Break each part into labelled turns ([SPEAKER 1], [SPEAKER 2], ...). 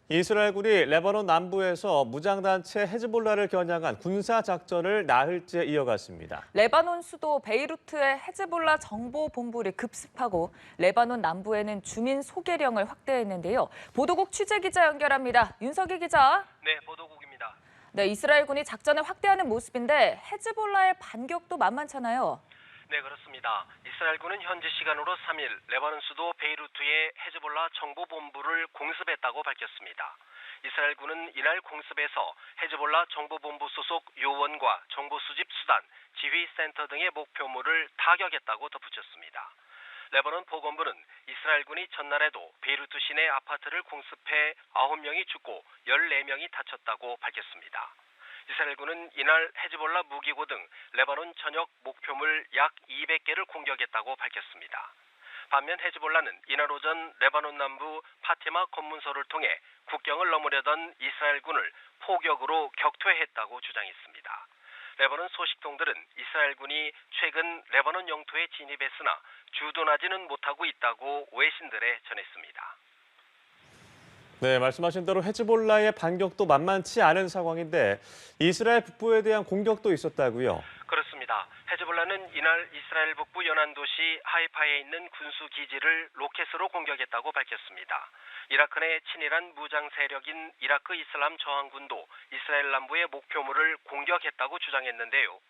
[SPEAKER 1] 이스라엘군이 레바논 남부에서 무장단체 헤즈볼라를 겨냥한 군사작전을 나흘째 이어갔습니다.
[SPEAKER 2] 레바논 수도 베이루트의 헤즈볼라 정보본부를 급습하고 레바논 남부에는 주민 소개령을 확대했는데요. 보도국 취재기자 연결합니다. 윤석희 기자.
[SPEAKER 3] 네, 보도국입니다.
[SPEAKER 2] 네, 이스라엘군이 작전을 확대하는 모습인데 헤즈볼라의 반격도 만만찮아요.
[SPEAKER 3] 네, 그렇습니다. 이스라엘군은 현지 시간으로 3일 레바논 수도 베이루트의 헤즈볼라 정보본부를 공습했다고 밝혔습니다. 이스라엘군은 이날 공습에서 헤즈볼라 정보본부 소속 요원과 정보 수집 수단, 지휘센터 등의 목표물을 타격했다고 덧붙였습니다. 레바논 보건부는 이스라엘군이 전날에도 베이루트 시내 아파트를 공습해 9명이 죽고 14명이 다쳤다고 밝혔습니다. 이스라엘군은 이날 헤즈볼라 무기고 등 레바논 전역 목표물 약 200개를 공격했다고 밝혔습니다. 반면 헤즈볼라는 이날 오전 레바논 남부 파티마 검문소를 통해 국경을 넘으려던 이스라엘군을 포격으로 격퇴했다고 주장했습니다. 레바논 소식통들은 이스라엘군이 최근 레바논 영토에 진입했으나 주둔하지는 못하고 있다고 외신들에 전했습니다.
[SPEAKER 1] 네, 말씀하신 대로 헤즈볼라의 반격도 만만치 않은 상황인데 이스라엘 북부에 대한 공격도 있었다고요?
[SPEAKER 3] 그렇습니다. 헤즈볼라는 이날 이스라엘 북부 연안 도시 하이파에 있는 군수 기지를 로켓으로 공격했다고 밝혔습니다. 이라크 내 친이란 무장 세력인 이라크 이슬람 저항군도 이스라엘 남부의 목표물을 공격했다고 주장했는데요.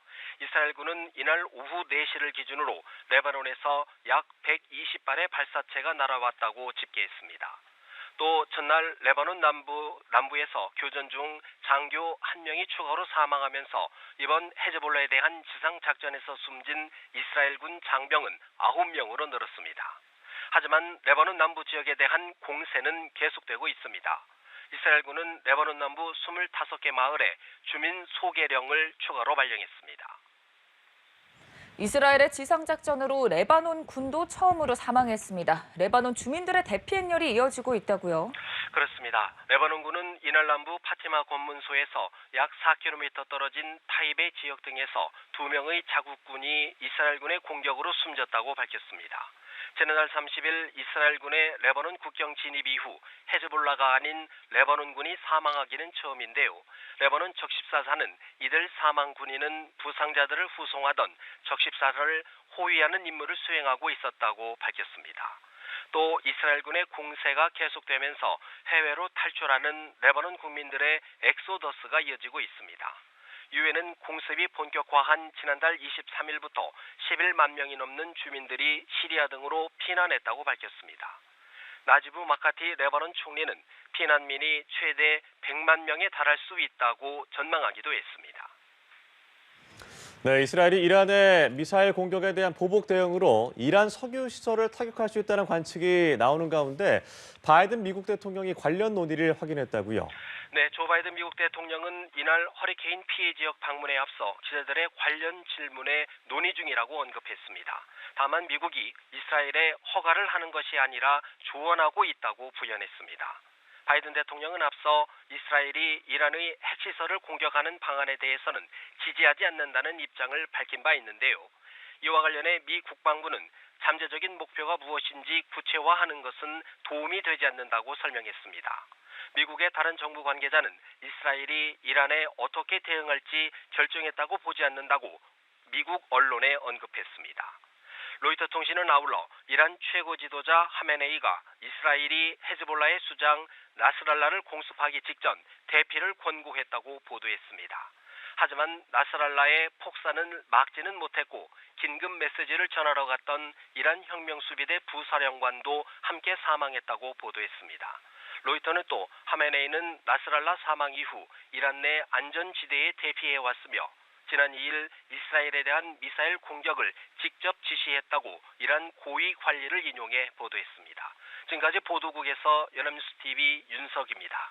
[SPEAKER 3] 이스라엘군은 이날 오후 4시를 기준으로 레바논에서 약 120발의 발사체가 날아왔다고 집계했습니다. 또 전날 레바논 남부에서 교전 중 장교 1명이 추가로 사망하면서 이번 헤즈볼라에 대한 지상작전에서 숨진 이스라엘군 장병은 9명으로 늘었습니다. 하지만 레바논 남부 지역에 대한 공세는 계속되고 있습니다. 이스라엘군은 레바논 남부 25개 마을에 주민 소개령을 추가로 발령했습니다.
[SPEAKER 2] 이스라엘의 지상작전으로 레바논 군도 처음으로 사망했습니다. 레바논 주민들의 대피 행렬이 이어지고 있다고요?
[SPEAKER 3] 그렇습니다. 레바논군은 이날 남부 파티마 검문소에서 약 4km 떨어진 타이베 지역 등에서 2명의 자국군이 이스라엘군의 공격으로 숨졌다고 밝혔습니다. 지난달 30일 이스라엘군의 레바논 국경 진입 이후 헤즈볼라가 아닌 레바논군이 사망하기는 처음인데요. 레바논 적십사사는 이들 사망 군인은 부상자들을 후송하던 적십사사를 호위하는 임무를 수행하고 있었다고 밝혔습니다. 또 이스라엘군의 공세가 계속되면서 해외로 탈출하는 레바논 국민들의 엑소더스가 이어지고 있습니다. 유엔은 공습이 본격화한 지난달 23일부터 11만 명이 넘는 주민들이 시리아 등으로 피난했다고 밝혔습니다. 나지부 마카티 레바논 총리는 피난민이 최대 100만 명에 달할 수 있다고 전망하기도 했습니다.
[SPEAKER 1] 네, 이스라엘이 이란의 미사일 공격에 대한 보복 대응으로 이란 석유 시설을 타격할 수 있다는 관측이 나오는 가운데 바이든 미국 대통령이 관련 논의를 확인했다고요?
[SPEAKER 3] 네, 조 바이든 미국 대통령은 이날 허리케인 피해 지역 방문에 앞서 기자들의 관련 질문에 논의 중이라고 언급했습니다. 다만 미국이 이스라엘에 허가를 하는 것이 아니라 조언하고 있다고 부연했습니다. 바이든 대통령은 앞서 이스라엘이 이란의 핵시설을 공격하는 방안에 대해서는 지지하지 않는다는 입장을 밝힌 바 있는데요. 이와 관련해 미 국방부는 잠재적인 목표가 무엇인지 구체화하는 것은 도움이 되지 않는다고 설명했습니다. 미국의 다른 정부 관계자는 이스라엘이 이란에 어떻게 대응할지 결정했다고 보지 않는다고 미국 언론에 언급했습니다. 로이터 통신은 아울러 이란 최고 지도자 하메네이가 이스라엘이 헤즈볼라의 수장 나스랄라를 공습하기 직전 대피를 권고했다고 보도했습니다. 하지만 나스랄라의 폭사는 막지는 못했고 긴급 메시지를 전하러 갔던 이란 혁명수비대 부사령관도 함께 사망했다고 보도했습니다. 로이터는 또 하메네이는 나스랄라 사망 이후 이란 내 안전지대에 대피해왔으며 지난 2일 이스라엘에 대한 미사일 공격을 직접 지시했다고 이란 고위 관리를 인용해 보도했습니다. 지금까지 보도국에서 연합뉴스 TV 윤석입니다.